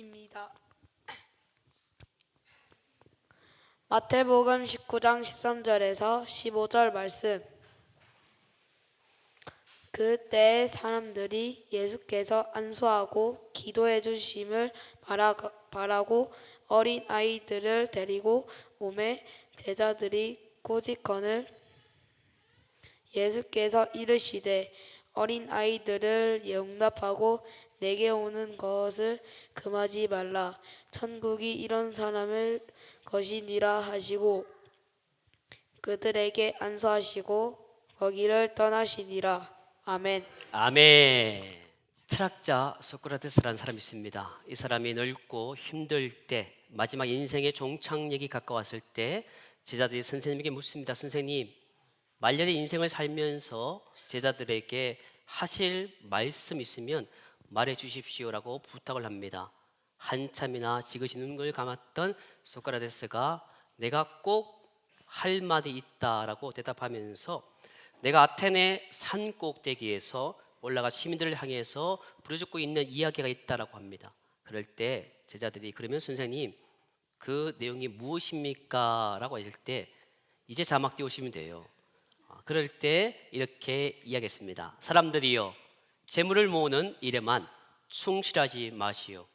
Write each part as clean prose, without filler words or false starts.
말씀입니다. 마태복음 19장 13절에서 15절 말씀. 그때 사람들이 예수께서 안수하고 기도해 주심을 바라고 어린 아이들을 데리고 오매 제자들이 꼬집거늘 예수께서 이르시되 어린 아이들을 용납하고 내게 오는 것을 금하지 말라. 천국이 이런 사람을 것이니라 하시고 그들에게 안수하시고 거기를 떠나시니라. 아멘. 아멘. 철학자 소크라테스라는 사람이 있습니다. 이 사람이 늙고 힘들 때, 마지막 인생의 종착역이 가까웠을 때 제자들이 선생님에게 묻습니다. 선생님, 말년의 인생을 살면서 제자들에게 하실 말씀 있으면 말해 주십시오라고 부탁을 합니다. 한참이나 지그시 눈을 감았던 소크라테스가 내가 꼭 할 말이 있다라고 대답하면서 내가 아테네 산 꼭대기에서 올라가 시민들을 향해서 부르짖고 있는 이야기가 있다라고 합니다. 그럴 때 제자들이 그러면 선생님 그 내용이 무엇입니까? 라고 했을 때 이제 자막 띄우시면 돼요. 그럴 때 이렇게 이야기했습니다. 사람들이여 재물을 모으는 일에만 충실하지 마시오.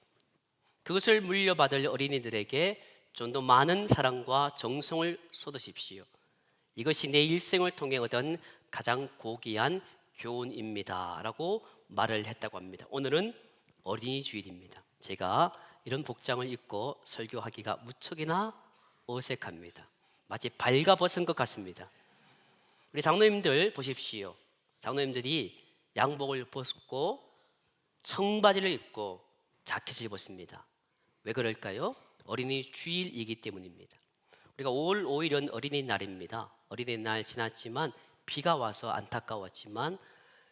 그것을 물려받을 어린이들에게 좀 더 많은 사랑과 정성을 쏟으십시오. 이것이 내 일생을 통해 얻은 가장 고귀한 교훈입니다 라고 말을 했다고 합니다. 오늘은 어린이 주일입니다. 제가 이런 복장을 입고 설교하기가 무척이나 어색합니다. 마치 발가벗은 것 같습니다. 우리 장로님들 보십시오. 장로님들이 양복을 벗고 청바지를 입고 자켓을 입었습니다. 왜 그럴까요? 어린이 주일이기 때문입니다. 우리가 5월 5일은 어린이날입니다. 어린이날 지났지만 비가 와서 안타까웠지만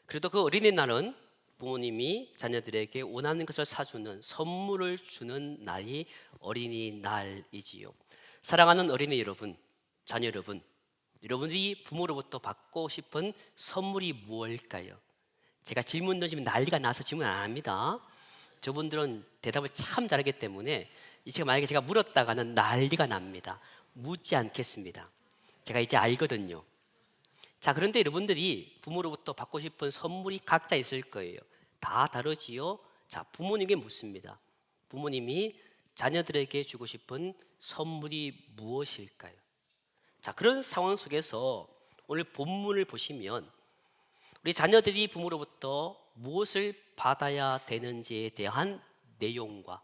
그래도 그 어린이날은 부모님이 자녀들에게 원하는 것을 사주는 선물을 주는 날이 어린이날이지요. 사랑하는 어린이 여러분, 자녀 여러분, 여러분들이 부모로부터 받고 싶은 선물이 무엇일까요? 제가 질문 던지면 난리가 나서 질문 안 합니다. 저분들은 대답을 참 잘하기 때문에 만약에 제가 물었다가는 난리가 납니다. 묻지 않겠습니다. 제가 이제 알거든요. 자, 그런데 여러분들이 부모로부터 받고 싶은 선물이 각자 있을 거예요. 다 다르지요. 자, 부모님께 묻습니다. 부모님이 자녀들에게 주고 싶은 선물이 무엇일까요? 자, 그런 상황 속에서 오늘 본문을 보시면 우리 자녀들이 부모로부터 무엇을 받아야 되는지에 대한 내용과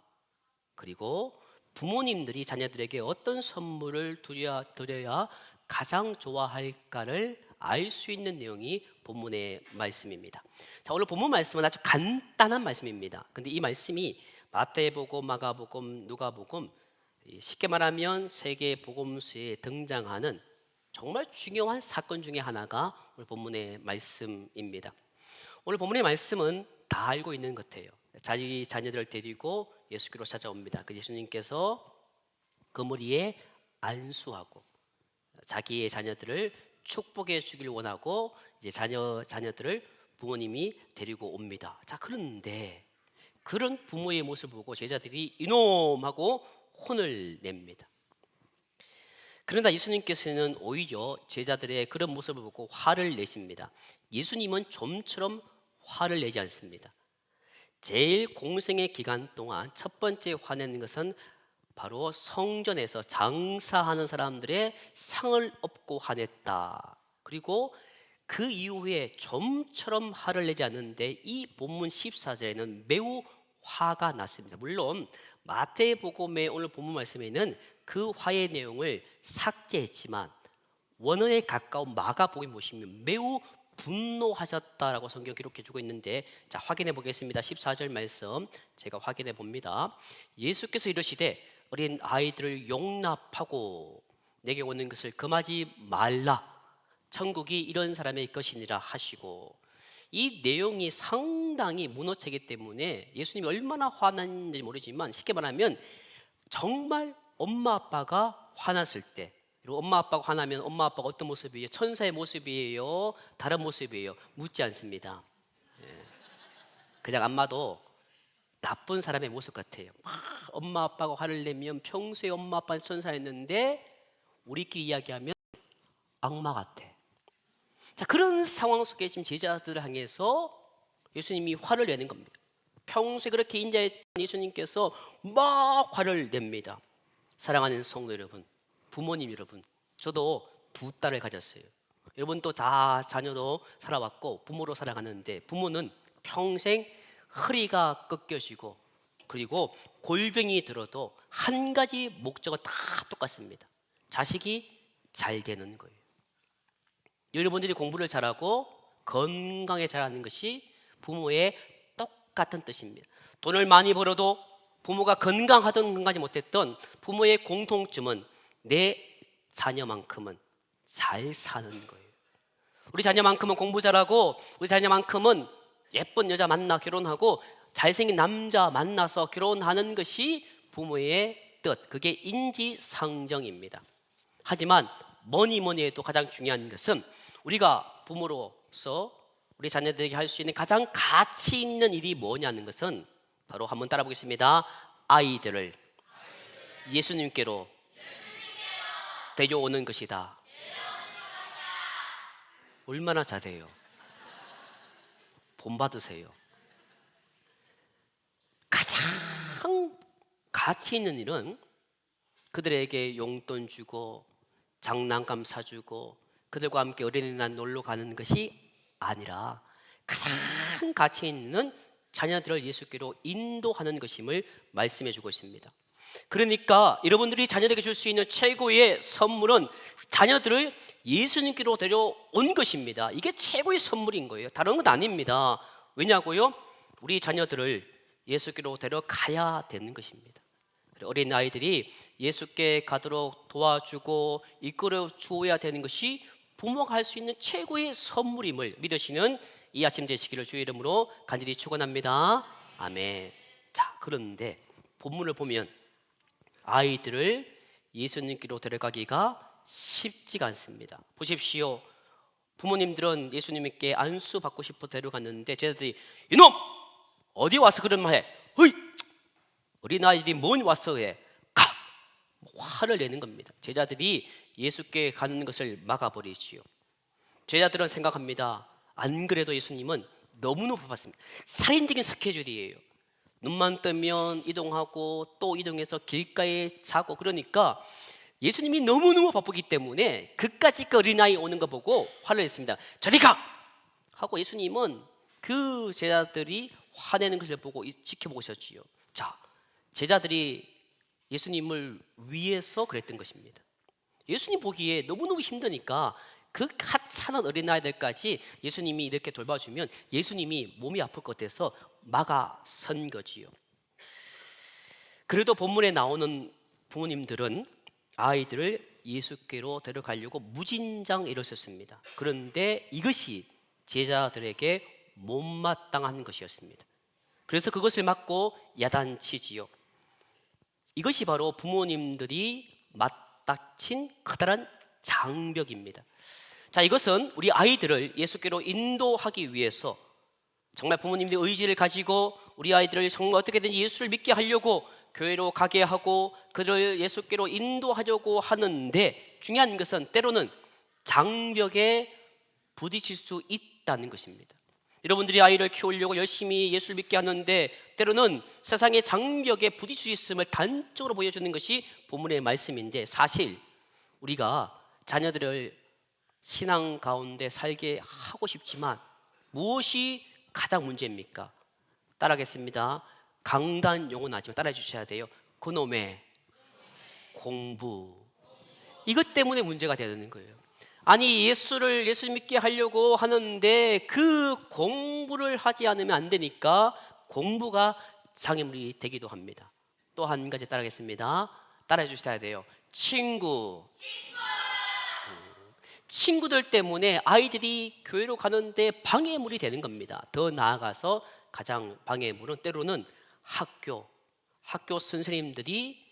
그리고 부모님들이 자녀들에게 어떤 선물을 드려야 가장 좋아할까를 알 수 있는 내용이 본문의 말씀입니다. 자, 오늘 본문 말씀은 아주 간단한 말씀입니다. 근데 이 말씀이 마태복음, 마가복음, 누가복음 쉽게 말하면 세계 복음서에 등장하는 정말 중요한 사건 중에 하나가 오늘 본문의 말씀입니다. 오늘 본문의 말씀은 다 알고 있는 것 같아요. 자기 자녀들을 데리고 예수께로 찾아옵니다. 그 예수님께서 그 머리에 안수하고 자기의 자녀들을 축복해 주길 원하고 이제 자녀들을 부모님이 데리고 옵니다. 자, 그런데 그런 부모의 모습을 보고 제자들이 이놈하고 혼을 냅니다. 그러나 예수님께서는 오히려 제자들의 그런 모습을 보고 화를 내십니다. 예수님은 좀처럼 화를 내지 않습니다. 제일 공생의 기간 동안 첫 번째 화내는 것은 바로 성전에서 장사하는 사람들의 상을 업고 화냈다. 그리고 그 이후에 좀처럼 화를 내지 않는데 이 본문 14절에는 매우 화가 났습니다. 물론 마태복음의 오늘 본문 말씀에는 그 화의 내용을 삭제했지만 원어에 가까운 마가복음 보시면 매우 분노하셨다라고 성경 기록해 주고 있는데, 자, 확인해 보겠습니다. 14절 말씀 제가 확인해 봅니다. 예수께서 이르시되 어린 아이들을 용납하고 내게 오는 것을 금하지 말라. 천국이 이런 사람의 것이니라 하시고, 이 내용이 상당히 문어체이기 때문에 예수님이 얼마나 화났는지 모르지만 쉽게 말하면 정말 엄마 아빠가 화났을 때, 그리고 엄마 아빠가 화나면 엄마 아빠가 어떤 모습이에요? 천사의 모습이에요? 다른 모습이에요? 묻지 않습니다. 그냥 아마도 나쁜 사람의 모습 같아요. 막 엄마 아빠가 화를 내면 평소에 엄마 아빠는 천사였는데 우리끼리 이야기하면 악마 같아. 자, 그런 상황 속에 지금 제자들을 향해서 예수님이 화를 내는 겁니다. 평소에 그렇게 인자했던 예수님께서 막 화를 냅니다. 사랑하는 성도 여러분, 부모님 여러분, 저도 두 딸을 가졌어요. 여러분도 다 자녀로 살아왔고 부모로 살아가는데, 부모는 평생 허리가 꺾여지고 그리고 골병이 들어도 한 가지 목적은 다 똑같습니다. 자식이 잘 되는 거예요. 여러분들이 공부를 잘하고 건강에 자라는 것이 부모의 똑같은 뜻입니다. 돈을 많이 벌어도 부모가 건강하든 건강하지 못했던 부모의 공통점은 내 자녀만큼은 잘 사는 거예요. 우리 자녀만큼은 공부 잘하고, 우리 자녀만큼은 예쁜 여자 만나 결혼하고 잘생긴 남자 만나서 결혼하는 것이 부모의 뜻, 그게 인지상정입니다. 하지만 뭐니 해도 가장 중요한 것은 우리가 부모로서 우리 자녀들에게 할 수 있는 가장 가치 있는 일이 뭐냐는 것은 바로 한번 따라 보겠습니다. 아이들을 예수님께로 데려오는 것이다. 얼마나 잘해요? 본받으세요. 가장 가치 있는 일은 그들에게 용돈 주고 장난감 사주고 그들과 함께 어린이날 놀러 가는 것이 아니라 가장 가치 있는 자녀들을 예수께로 인도하는 것임을 말씀해 주고 있습니다. 그러니까 여러분들이 자녀에게 줄 수 있는 최고의 선물은 자녀들을 예수님께로 데려온 것입니다. 이게 최고의 선물인 거예요. 다른 건 아닙니다. 왜냐고요? 우리 자녀들을 예수께로 데려가야 되는 것입니다. 어린 아이들이 예수께 가도록 도와주고 이끌어 주어야 되는 것이 부모가 할 수 있는 최고의 선물임을 믿으시는 이 아침 되시기를 주의 이름으로 간절히 축원합니다. 아멘. 자, 그런데 본문을 보면 아이들을 예수님께로 데려가기가 쉽지가 않습니다. 보십시오. 부모님들은 예수님께 안수 받고 싶어 데려갔는데 제자들이 이놈! 어디 와서 그런 말 해? 어이! 어린아이들이 뭔 와서 해? 가! 화를 내는 겁니다. 제자들이 예수께 가는 것을 막아버리지요. 제자들은 생각합니다. 안 그래도 예수님은 너무너무 바빴습니다. 살인적인 스케줄이에요. 눈만 뜨면 이동하고 또 이동해서 길가에 자고, 그러니까 예수님이 너무너무 바쁘기 때문에 그까짓 그 어린아이 오는 거 보고 화를 냈습니다. 저리 가! 하고 예수님은 그 제자들이 화내는 것을 보고 지켜보고 있었지요. 자, 제자들이 예수님을 위해서 그랬던 것입니다. 예수님 보기에 너무너무 힘드니까 그 하찮은 어린아이들까지 예수님이 이렇게 돌봐주면 예수님이 몸이 아플 것 같아서 막아선 거지요. 그래도 본문에 나오는 부모님들은 아이들을 예수께로 데려가려고 무진장 애를 썼습니다. 그런데 이것이 제자들에게 못마땅한 것이었습니다. 그래서 그것을 막고 야단치지요. 이것이 바로 부모님들이 맞닥친 커다란 장벽입니다. 자, 이것은 우리 아이들을 예수께로 인도하기 위해서 정말 부모님들의 의지를 가지고 우리 아이들을 정말 어떻게든지 예수를 믿게 하려고 교회로 가게 하고 그들을 예수께로 인도하려고 하는데, 중요한 것은 때로는 장벽에 부딪힐 수 있다는 것입니다. 여러분들이 아이를 키우려고 열심히 예수를 믿게 하는데 때로는 세상의 장벽에 부딪힐 수 있음을 단적으로 보여주는 것이 본문의 말씀인데, 사실 우리가 자녀들을 신앙 가운데 살게 하고 싶지만 무엇이 가장 문제입니까? 따라하겠습니다. 강단 용언하지만 따라해 주셔야 돼요. 그놈의 공부. 이것 때문에 문제가 되는 거예요. 아니, 예수 믿게 하려고 하는데 그 공부를 하지 않으면 안 되니까 공부가 장애물이 되기도 합니다. 또 한 가지 따라하겠습니다. 따라해 주셔야 돼요. 친구들 때문에 아이들이 교회로 가는데 방해물이 되는 겁니다. 더 나아가서 가장 방해물은 때로는 학교 선생님들이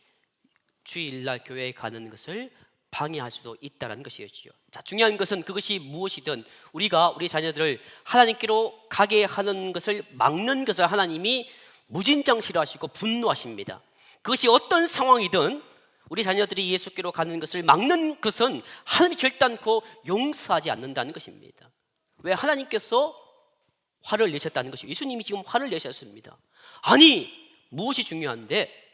주일날 교회에 가는 것을 방해할 수도 있다는 것이었지요. 자, 중요한 것은 그것이 무엇이든 우리가 우리 자녀들을 하나님께로 가게 하는 것을 막는 것을 하나님이 무진장 싫어하시고 분노하십니다. 그것이 어떤 상황이든 우리 자녀들이 예수께로 가는 것을 막는 것은 하나님이 결단코 용서하지 않는다는 것입니다. 왜? 하나님께서 화를 내셨다는 것이죠. 예수님이 지금 화를 내셨습니다. 아니, 무엇이 중요한데?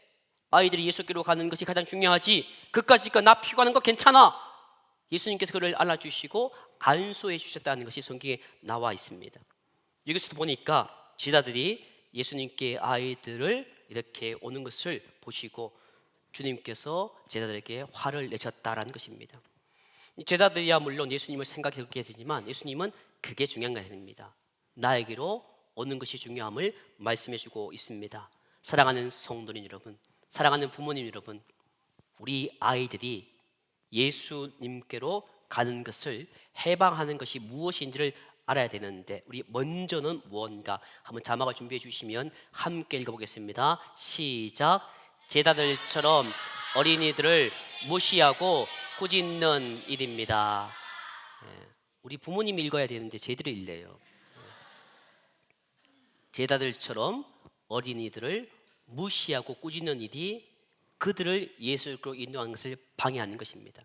아이들이 예수께로 가는 것이 가장 중요하지. 그까짓 나 피고 가는 거 괜찮아. 예수님께서 그를 안아주시고 안수해 주셨다는 것이 성경에 나와 있습니다. 여기서도 보니까 제자들이 예수님께 아이들을 이렇게 오는 것을 보시고 주님께서 제자들에게 화를 내셨다라는 것입니다. 제자들이야 물론 예수님을 생각하게 되지만 예수님은 그게 중요한 것이 아닙니다. 나에게로 오는 것이 중요함을 말씀해 주고 있습니다. 사랑하는 성도님 여러분, 사랑하는 부모님 여러분, 우리 아이들이 예수님께로 가는 것을 해방하는 것이 무엇인지를 알아야 되는데 우리 먼저는 무언가 한번 자막을 준비해 주시면 함께 읽어보겠습니다. 시작. 제자들처럼 어린이들을 무시하고 꾸짖는 일입니다. 우리 부모님이 읽어야 되는데 쟤들이 읽네요. 제자들처럼 어린이들을 무시하고 꾸짖는 일이 그들을 예수로 인도하는 것을 방해하는 것입니다.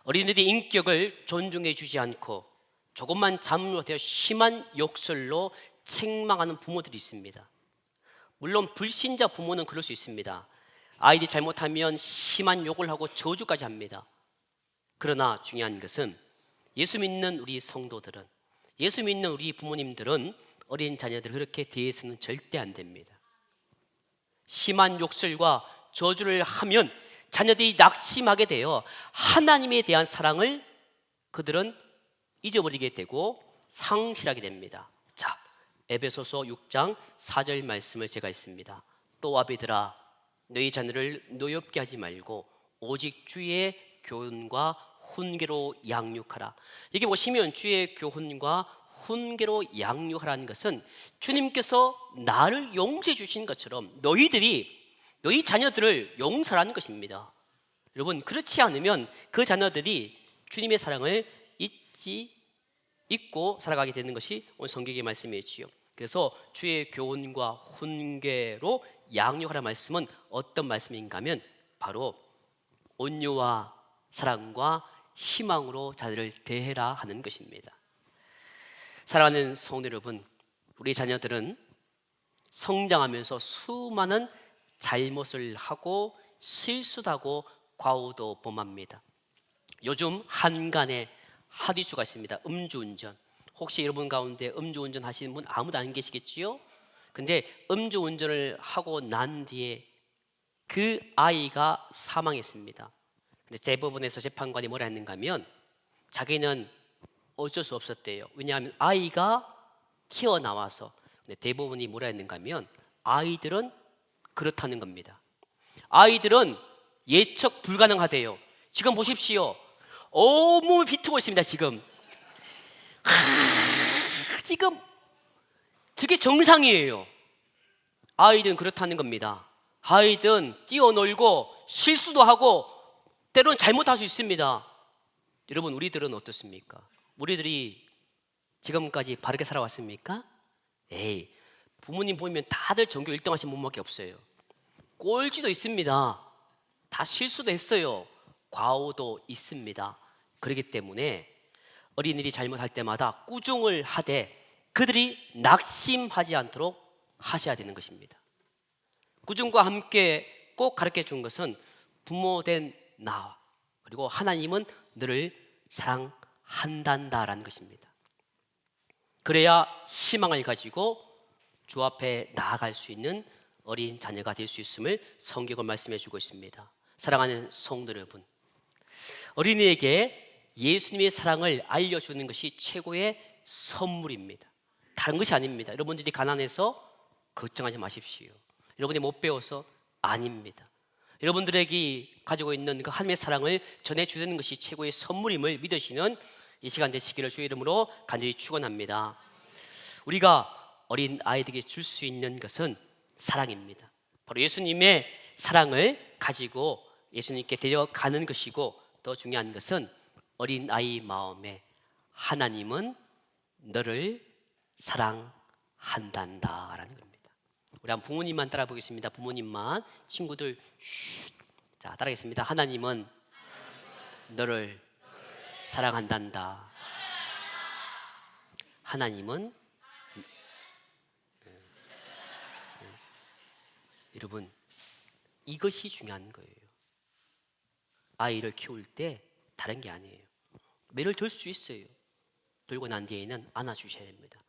어린이들의 인격을 존중해 주지 않고 조금만 잘못해서 심한 욕설로 책망하는 부모들이 있습니다. 물론 불신자 부모는 그럴 수 있습니다. 아이들이 잘못하면 심한 욕을 하고 저주까지 합니다. 그러나 중요한 것은 예수 믿는 우리 성도들은, 예수 믿는 우리 부모님들은 어린 자녀들을 그렇게 대해서는 절대 안 됩니다. 심한 욕설과 저주를 하면 자녀들이 낙심하게 되어 하나님에 대한 사랑을 그들은 잊어버리게 되고 상실하게 됩니다. 자, 에베소서 6장 4절 말씀을 제가 읽습니다. 또 아비들아, 너희 자녀를 노엽게 하지 말고 오직 주의 교훈과 훈계로 양육하라. 여기 보시면 주의 교훈과 훈계로 양육하라는 것은 주님께서 나를 용서해 주신 것처럼 너희 자녀들을 용서하라는 것입니다. 여러분, 그렇지 않으면 그 자녀들이 주님의 사랑을 잊고 살아가게 되는 것이 오늘 성경의 말씀이지요. 그래서 주의 교훈과 훈계로 양육하라 말씀은 어떤 말씀인가 하면 바로 온유와 사랑과 희망으로 자들을 대해라 하는 것입니다. 사랑하는 성도 여러분, 우리 자녀들은 성장하면서 수많은 잘못을 하고 실수도 하고 과오도 범합니다. 요즘 한간에 핫 이슈가 있습니다. 음주운전. 혹시 여러분 가운데 음주운전 하시는 분 아무도 안 계시겠지요? 근데 음주운전을 하고 난 뒤에 그 아이가 사망했습니다. 근데 대법원에서 재판관이 뭐라 했는가 하면 자기는 어쩔 수 없었대요. 왜냐하면 아이가 튀어나와서. 근데 대법원이 뭐라 했는가 하면 아이들은 그렇다는 겁니다. 아이들은 예측 불가능하대요. 지금 보십시오. 온몸을 비트고 있습니다. 지금 지금 저게 정상이에요. 아이들은 그렇다는 겁니다. 아이들은 뛰어놀고 실수도 하고 때로는 잘못할 수 있습니다. 여러분, 우리들은 어떻습니까? 우리들이 지금까지 바르게 살아왔습니까? 에이, 부모님 보면 다들 전교 1등 하신 분밖에 없어요. 꼴찌도 있습니다. 다 실수도 했어요. 과오도 있습니다. 그렇기 때문에 어린이들이 잘못할 때마다 꾸중을 하되 그들이 낙심하지 않도록 하셔야 되는 것입니다. 꾸중과 함께 꼭 가르쳐 준 것은 부모된 나 그리고 하나님은 너를 사랑한다라는 것입니다. 그래야 희망을 가지고 주 앞에 나아갈 수 있는 어린 자녀가 될 수 있음을 성경은 말씀해 주고 있습니다. 사랑하는 성도 여러분, 어린이에게 예수님의 사랑을 알려주는 것이 최고의 선물입니다. 다른 것이 아닙니다. 여러분들이 가난해서 걱정하지 마십시오. 여러분이 못 배워서 아닙니다. 여러분들에게 가지고 있는 그 하나님의 사랑을 전해주는 것이 최고의 선물임을 믿으시는 이 시간 되시기를 주의 이름으로 간절히 축원합니다. 우리가 어린 아이들에게 줄 수 있는 것은 사랑입니다. 바로 예수님의 사랑을 가지고 예수님께 데려가는 것이고, 더 중요한 것은 어린 아이 마음에 하나님은 너를 사랑한단다라는 겁니다. 우리 한번 부모님만 따라 보겠습니다. 부모님만. 친구들 쉿. 자, 따라하겠습니다. 하나님은 너를 사랑한단다. 하나님은 여러분, 이것이 중요한 거예요. 아이를 키울 때 다른 게 아니에요. 매를 들 수 있어요. 들고 난 뒤에는 안아주셔야 됩니다.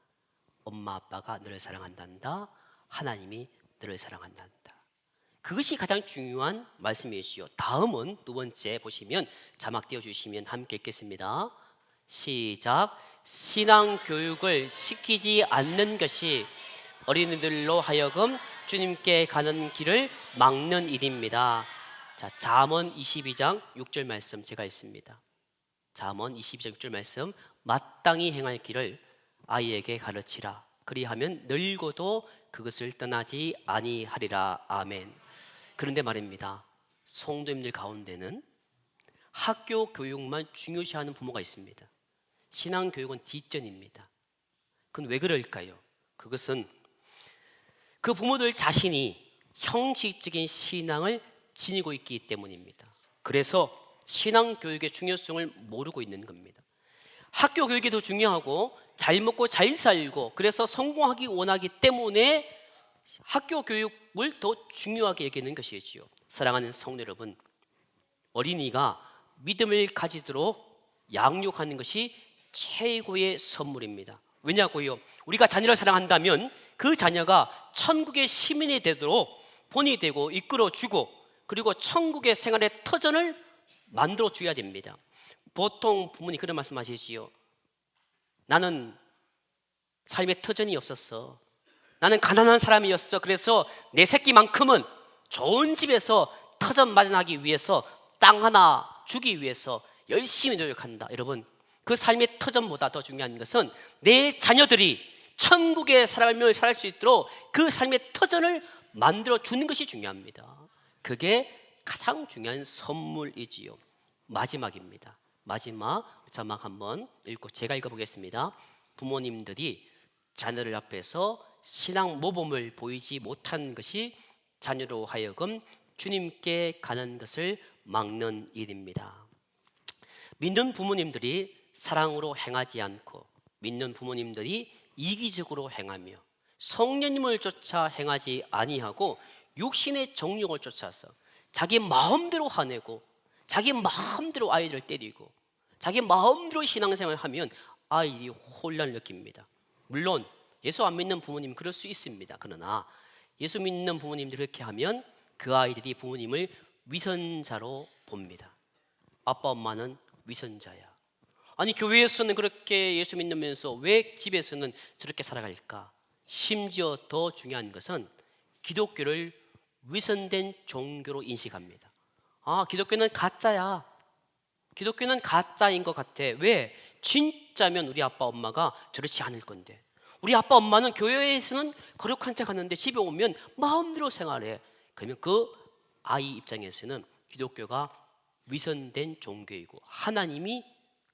엄마 아빠가 너를 사랑한단다. 하나님이 너를 사랑한단다. 그것이 가장 중요한 말씀이시요. 다음은 두 번째 보시면 자막 띄워주시면 함께 읽겠습니다. 시작. 신앙 교육을 시키지 않는 것이 어린이들로 하여금 주님께 가는 길을 막는 일입니다. 자, 잠언 22장 6절 말씀 제가 읽습니다. 잠언 22장 6절 말씀. 마땅히 행할 길을 아이에게 가르치라. 그리하면 늙어도 그것을 떠나지 아니하리라. 아멘. 그런데 말입니다. 성도님들 가운데는 학교 교육만 중요시하는 부모가 있습니다. 신앙 교육은 뒷전입니다. 그건 왜 그럴까요? 그것은 그 부모들 자신이 형식적인 신앙을 지니고 있기 때문입니다. 그래서 신앙 교육의 중요성을 모르고 있는 겁니다. 학교 교육이 더 중요하고 잘 먹고 잘 살고 그래서 성공하기 원하기 때문에 학교 교육을 더 중요하게 여기는 것이지요. 사랑하는 성도 여러분, 어린이가 믿음을 가지도록 양육하는 것이 최고의 선물입니다. 왜냐고요? 우리가 자녀를 사랑한다면 그 자녀가 천국의 시민이 되도록 본이 되고 이끌어주고 그리고 천국의 생활의 터전을 만들어줘야 됩니다. 보통 부모님 그런 말씀하시지요. 나는 삶의 터전이 없었어. 나는 가난한 사람이었어. 그래서 내 새끼만큼은 좋은 집에서 터전 마련하기 위해서 땅 하나 주기 위해서 열심히 노력한다. 여러분, 그 삶의 터전보다 더 중요한 것은 내 자녀들이 천국의 삶을 살 수 있도록 그 삶의 터전을 만들어 주는 것이 중요합니다. 그게 가장 중요한 선물이지요. 마지막입니다. 마지막 자막 한번 읽고 제가 읽어보겠습니다. 부모님들이 자녀들 앞에서 신앙 모범을 보이지 못한 것이 자녀로 하여금 주님께 가는 것을 막는 일입니다. 믿는 부모님들이 사랑으로 행하지 않고 믿는 부모님들이 이기적으로 행하며 성령님을 쫓아 행하지 아니하고 육신의 정욕을 쫓아서 자기 마음대로 화내고 자기 마음대로 아이를 때리고 자기 마음대로 신앙생활을 하면 아이들이 혼란을 느낍니다. 물론 예수 안 믿는 부모님 그럴 수 있습니다. 그러나 예수 믿는 부모님들이 그렇게 하면 그 아이들이 부모님을 위선자로 봅니다. 아빠 엄마는 위선자야. 아니 교회에서는 그렇게 예수 믿으면서 왜 집에서는 저렇게 살아갈까? 심지어 더 중요한 것은 기독교를 위선된 종교로 인식합니다. 아, 기독교는 가짜야. 기독교는 가짜인 것 같아. 왜? 진짜면 우리 아빠 엄마가 저렇지 않을 건데. 우리 아빠 엄마는 교회에서는 거룩한 척 하는데 집에 오면 마음대로 생활해. 그러면 그 아이 입장에서는 기독교가 위선된 종교이고 하나님이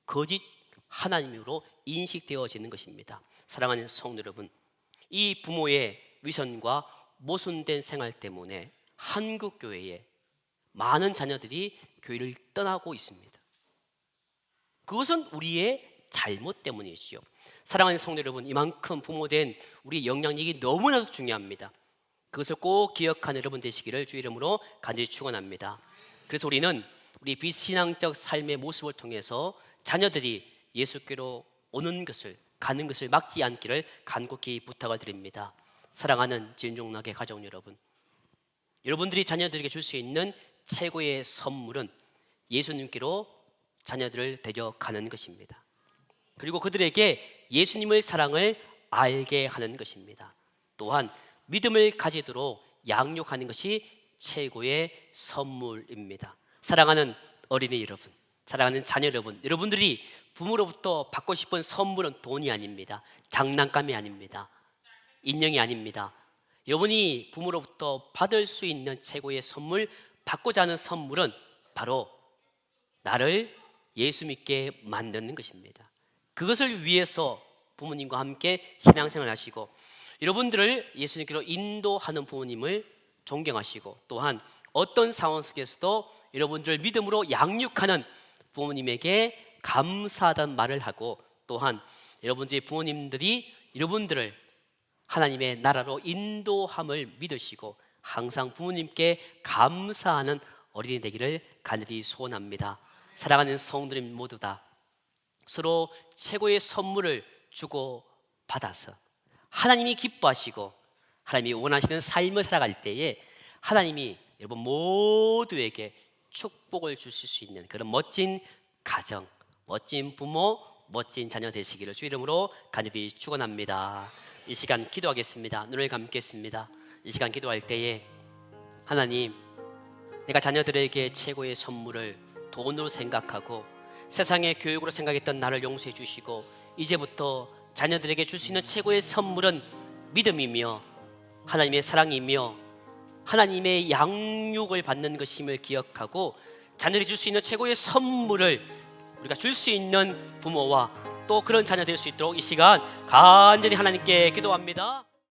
거짓 하나님으로 인식되어지는 것입니다. 사랑하는 성도 여러분, 이 부모의 위선과 모순된 생활 때문에 한국 교회에 많은 자녀들이 교회를 떠나고 있습니다. 그것은 우리의 잘못 때문이지요. 사랑하는 성도 여러분, 이만큼 부모된 우리의 영향력이 너무나도 중요합니다. 그것을 꼭 기억하는 여러분 되시기를 주의 이름으로 간절히 축원합니다. 그래서 우리는 우리 비신앙적 삶의 모습을 통해서 자녀들이 예수께로 오는 것을 가는 것을 막지 않기를 간곡히 부탁을 드립니다. 사랑하는 진종락의 가족 여러분, 여러분들이 자녀들에게 줄 수 있는 최고의 선물은 예수님께로 자녀들을 데려가는 것입니다. 그리고 그들에게 예수님의 사랑을 알게 하는 것입니다. 또한 믿음을 가지도록 양육하는 것이 최고의 선물입니다. 사랑하는 어린이 여러분, 사랑하는 자녀 여러분, 여러분들이 부모로부터 받고 싶은 선물은 돈이 아닙니다. 장난감이 아닙니다. 인형이 아닙니다. 여러분이 부모로부터 받을 수 있는 최고의 선물, 받고자 하는 선물은 바로 나를 예수 믿게 만드는 것입니다. 그것을 위해서 부모님과 함께 신앙생활 하시고, 여러분들을 예수님께로 인도하는 부모님을 존경하시고, 또한 어떤 상황 속에서도 여러분들을 믿음으로 양육하는 부모님에게 감사하다는 말을 하고, 또한 여러분들의 부모님들이 여러분들을 하나님의 나라로 인도함을 믿으시고 항상 부모님께 감사하는 어린이 되기를 간절히 소원합니다. 사랑하는 성도님 모두 다 서로 최고의 선물을 주고 받아서 하나님이 기뻐하시고 하나님이 원하시는 삶을 살아갈 때에 하나님이 여러분 모두에게 축복을 주실 수 있는 그런 멋진 가정, 멋진 부모, 멋진 자녀 되시기를 주 이름으로 간절히 축원합니다. 이 시간 기도하겠습니다. 눈을 감겠습니다. 이 시간 기도할 때에 하나님, 내가 자녀들에게 최고의 선물을 돈으로 생각하고 세상의 교육으로 생각했던 나를 용서해 주시고, 이제부터 자녀들에게 줄 수 있는 최고의 선물은 믿음이며 하나님의 사랑이며 하나님의 양육을 받는 것임을 기억하고, 자녀들이 줄 수 있는 최고의 선물을 우리가 줄 수 있는 부모와 또 그런 자녀 될 수 있도록 이 시간 간절히 하나님께 기도합니다.